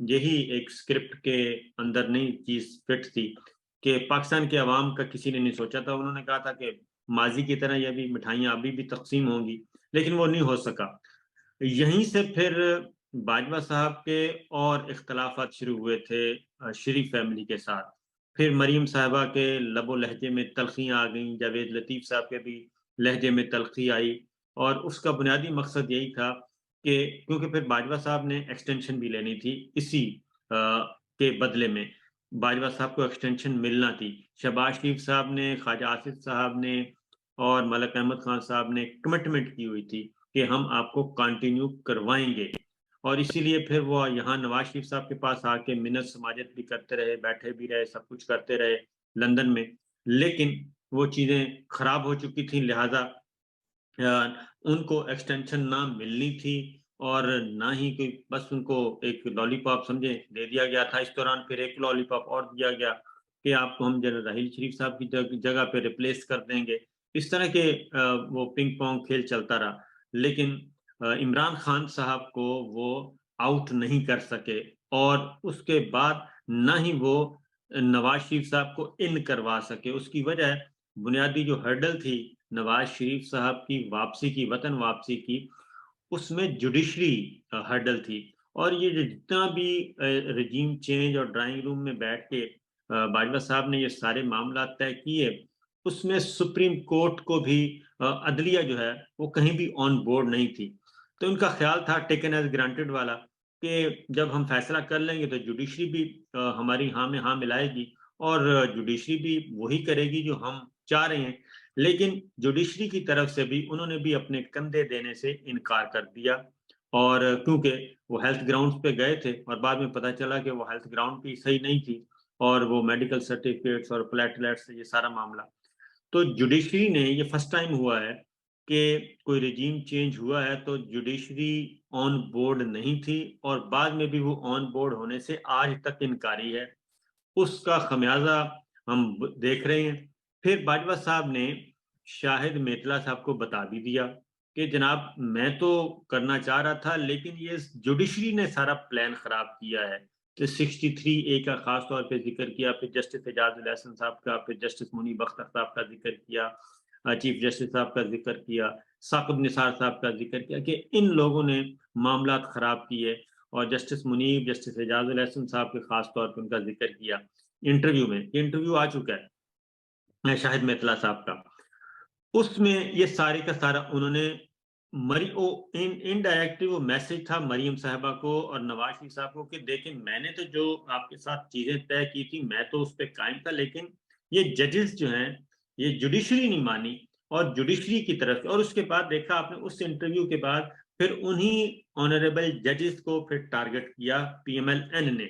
یہی ایک اسکرپٹ کے اندر نئی چیز فٹ تھی کہ پاکستان کے عوام کا کسی نے نہیں سوچا تھا. انہوں نے کہا تھا کہ ماضی کی طرح یہ بھی مٹھائیاں ابھی بھی تقسیم ہوں گی، لیکن وہ نہیں ہو سکا. یہیں سے پھر باجوہ صاحب کے اور اختلافات شروع ہوئے تھے شریف فیملی کے ساتھ. پھر مریم صاحبہ کے لب و لہجے میں تلخیاں آ گئیں، جاوید لطیف صاحب کے بھی لہجے میں تلخی آئی، اور اس کا بنیادی مقصد یہی تھا کہ کیونکہ پھر باجوہ صاحب نے ایکسٹینشن بھی لینی تھی اسی کے بدلے میں. باجوہ صاحب کو ایکسٹینشن ملنا تھی. شہباز شریف صاحب نے، خواجہ آصف صاحب نے اور ملک احمد خان صاحب نے کمٹمنٹ کی ہوئی تھی کہ ہم آپ کو کنٹینیو کروائیں گے، اور اسی لیے پھر وہ یہاں نواز شریف صاحب کے پاس آ کے منت سماجت بھی کرتے رہے، بیٹھے بھی رہے، سب کچھ کرتے رہے لندن میں. لیکن وہ چیزیں خراب ہو چکی تھیں، لہٰذا ان کو ایکسٹینشن نہ ملنی تھی، اور نہ ہی کوئی، بس ان کو ایک لالی پاپ سمجھے دے دیا گیا تھا. اس دوران پھر ایک لالی پاپ اور دیا گیا کہ آپ کو ہم جنرل راحیل شریف صاحب کی جگہ پہ ریپلیس کر دیں گے. اس طرح کے وہ پنگ پونگ کھیل چلتا رہا، لیکن عمران خان صاحب کو وہ آؤٹ نہیں کر سکے، اور اس کے بعد نہ ہی وہ نواز شریف صاحب کو ان کروا سکے. اس کی وجہ بنیادی جو ہرڈل تھی نواز شریف صاحب کی واپسی کی، وطن واپسی کی، اس میں جوڈیشری ہرڈل تھی. اور یہ جتنا بھی رجیم چینج اور ڈرائنگ روم میں بیٹھ کے باجوہ صاحب نے یہ سارے معاملات طے کیے، اس میں سپریم کورٹ کو بھی عدلیہ جو ہے وہ کہیں بھی آن بورڈ نہیں تھی. تو ان کا خیال تھا ٹیکن ایز گرانٹیڈ والا کہ جب ہم فیصلہ کر لیں گے تو جوڈیشری بھی ہماری ہاں میں ہاں ملائے گی، اور جوڈیشری بھی وہی کرے گی جو ہم چاہ رہے ہیں. لیکن جوڈیشری کی طرف سے بھی انہوں نے بھی اپنے کندھے دینے سے انکار کر دیا، اور کیونکہ وہ ہیلتھ گراؤنڈز پہ گئے تھے اور بعد میں پتہ چلا کہ وہ ہیلتھ گراؤنڈ بھی صحیح نہیں تھی، اور وہ میڈیکل سرٹیفکیٹس اور پلیٹلیٹس یہ سارا معاملہ. تو جوڈیشری نے، یہ فرسٹ ٹائم ہوا ہے کہ کوئی رجیم چینج ہوا ہے تو جوڈیشری آن بورڈ نہیں تھی، اور بعد میں بھی وہ آن بورڈ ہونے سے آج تک انکاری ہے. اس کا خمیازہ ہم دیکھ رہے ہیں. پھر باجوہ صاحب نے شاہد میتلا صاحب کو بتا بھی دیا کہ جناب میں تو کرنا چاہ رہا تھا، لیکن یہ جوڈیشری نے سارا پلان خراب کیا ہے. تو 63A کا خاص طور پہ ذکر کیا، پھر جسٹس اعجاز الاحسن صاحب کا، پھر جسٹس منیب اختر صاحب کا ذکر کیا، چیف جسٹس صاحب کا ذکر کیا، ثاقب نثار صاحب کا ذکر کیا کہ ان لوگوں نے معاملات خراب کیے. اور جسٹس منیب، جسٹس اعجاز الاحسن صاحب کے خاص طور پہ ان کا ذکر کیا انٹرویو میں. یہ انٹرویو آ چکا ہے شاہد میتلا صاحب کا. اس میں یہ سارے کا سارا انہوں نے انڈائریکٹلی وہ میسج تھا مریم صاحبہ کو اور نواز شریف صاحب کو کہ دیکھیں میں نے تو جو آپ کے ساتھ چیزیں طے کی تھی میں تو اس پہ قائم تھا، لیکن یہ ججز جو ہیں یہ جوڈیشری نہیں مانی، اور جوڈیشری کی طرف. اور اس کے بعد دیکھا آپ نے اس انٹرویو کے بعد پھر انہی آنریبل ججز کو پھر ٹارگٹ کیا پی ایم ایل این نے.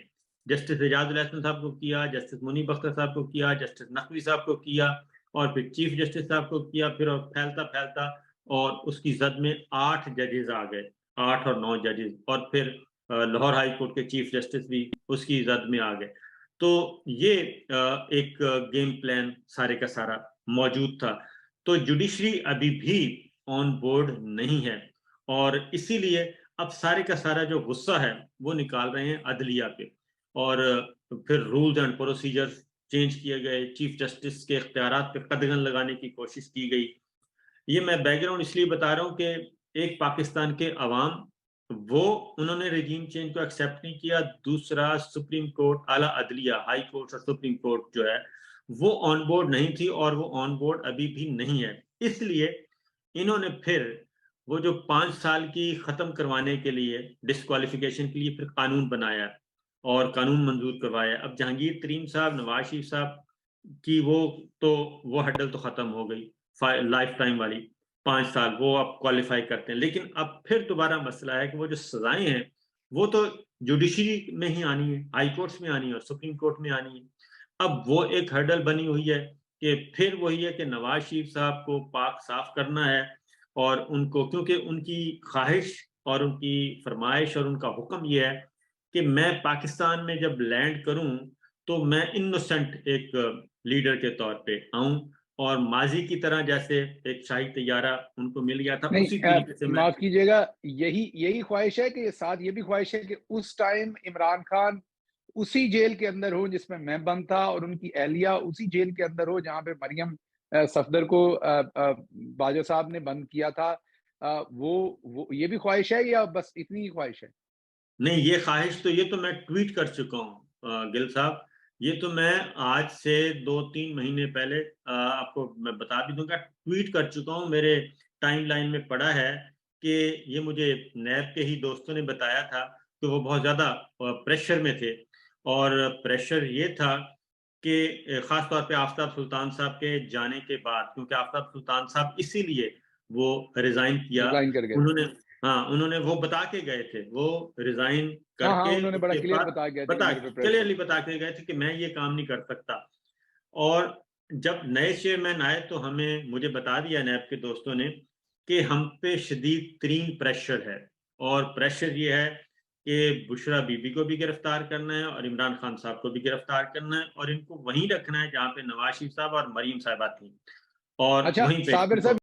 جسٹس اعجاز الاحسن صاحب کو کیا، جسٹس منیب اختر صاحب کو کیا، جسٹس نقوی صاحب کو کیا، اور پھر چیف جسٹس صاحب کو کیا. پھر اور پھیلتا پھیلتا اور اس کی زد میں 8 ججز آ گئے، 8 اور 9 ججز، اور پھر لاہور ہائی کورٹ کے چیف جسٹس بھی اس کی زد میں آ گئے. تو یہ ایک گیم پلان سارے کا سارا موجود تھا. تو جوڈیشری ابھی بھی آن بورڈ نہیں ہے، اور اسی لیے اب سارے کا سارا جو غصہ ہے وہ نکال رہے ہیں عدلیہ پہ، اور پھر رولز اینڈ پروسیجر چینج کیے گئے، چیف جسٹس کے اختیارات پہ قدغن لگانے کی کوشش کی گئی. یہ میں بیک گراؤنڈ اس لیے بتا رہا ہوں کہ ایک پاکستان کے عوام وہ انہوں نے رجیم چینج کو ایکسیپٹ نہیں کیا، دوسرا سپریم کورٹ، اعلیٰ عدلیہ، ہائی کورٹ اور سپریم کورٹ جو ہے وہ آن بورڈ نہیں تھی، اور وہ آن بورڈ ابھی بھی نہیں ہے. اس لیے انہوں نے پھر وہ جو 5 سال کی ختم کروانے کے لیے ڈسکوالیفیکیشن کے لیے پھر قانون بنایا اور قانون منظور کروایا. اب جہانگیر ترین صاحب، نواز شریف صاحب کی وہ ہڈل تو ختم ہو گئی لائف ٹائم والی 5 سال، وہ آپ کوالیفائی کرتے ہیں. لیکن اب پھر دوبارہ مسئلہ ہے کہ وہ جو سزائیں ہیں وہ تو جوڈیشری میں ہی آنی ہے، ہائی کورٹس میں آنی ہے اور سپریم کورٹ میں آنی ہے. اب وہ ایک ہرڈل بنی ہوئی ہے کہ پھر وہی ہے کہ نواز شریف صاحب کو پاک صاف کرنا ہے، اور ان کو کیونکہ ان کی خواہش اور ان کی فرمائش اور ان کا حکم یہ ہے کہ میں پاکستان میں جب لینڈ کروں تو میں انوسنٹ ایک لیڈر کے طور پہ آؤں، اور ماضی کی طرح جیسے ایک شاہی طیارہ ان کو مل گیا تھا نہیں اسی طریقے سے میں معاف کیجیے گا، یہی خواہش ہے کہ ساتھ یہ بھی خواہش ہے کہ اس ٹائم عمران خان اسی جیل کے اندر ہو جس میں بند تھا، اور ان کی اہلیہ اسی جیل کے اندر ہو جہاں پہ مریم صفدر کو باجوہ صاحب نے بند کیا تھا. وہ یہ بھی خواہش ہے یا بس اتنی ہی خواہش ہے؟ نہیں، یہ خواہش تو یہ تو میں ٹویٹ کر چکا ہوں گل صاحب. یہ تو میں آج سے 2-3 مہینے پہلے آپ کو میں بتا بھی دوں گا، ٹویٹ کر چکا ہوں. میرے ٹائم لائن میں پڑا ہے کہ یہ مجھے نیب کے ہی دوستوں نے بتایا تھا کہ وہ بہت زیادہ پریشر میں تھے. اور پریشر یہ تھا کہ خاص طور پہ آفتاب سلطان صاحب کے جانے کے بعد، کیونکہ آفتاب سلطان صاحب اسی لیے وہ ریزائن کیا. ریزائن کر گئے تھے. انہوں نے انہوں نے وہ بتا کے گئے تھے، وہ ریزائن کر ہاں کے انہوں نے اس بڑا کے کلیئر بعد بتا گیا تھا کہ میرے پہ پریشر کلیئرلی بتا کے گئے تھے کہ میں یہ کام نہیں کر سکتا. اور جب نئے چیئرمین آئے تو مجھے بتا دیا نیب کے دوستوں نے کہ ہم پہ شدید ترین پریشر ہے، اور پریشر یہ ہے کہ بشرا بی بی کو بھی گرفتار کرنا ہے اور عمران خان صاحب کو بھی گرفتار کرنا ہے، اور ان کو وہیں رکھنا ہے جہاں پہ نواز شریف صاحب اور مریم صاحبہ تھیں، اور اچھا وہیں پہ صابر ان کو صاحب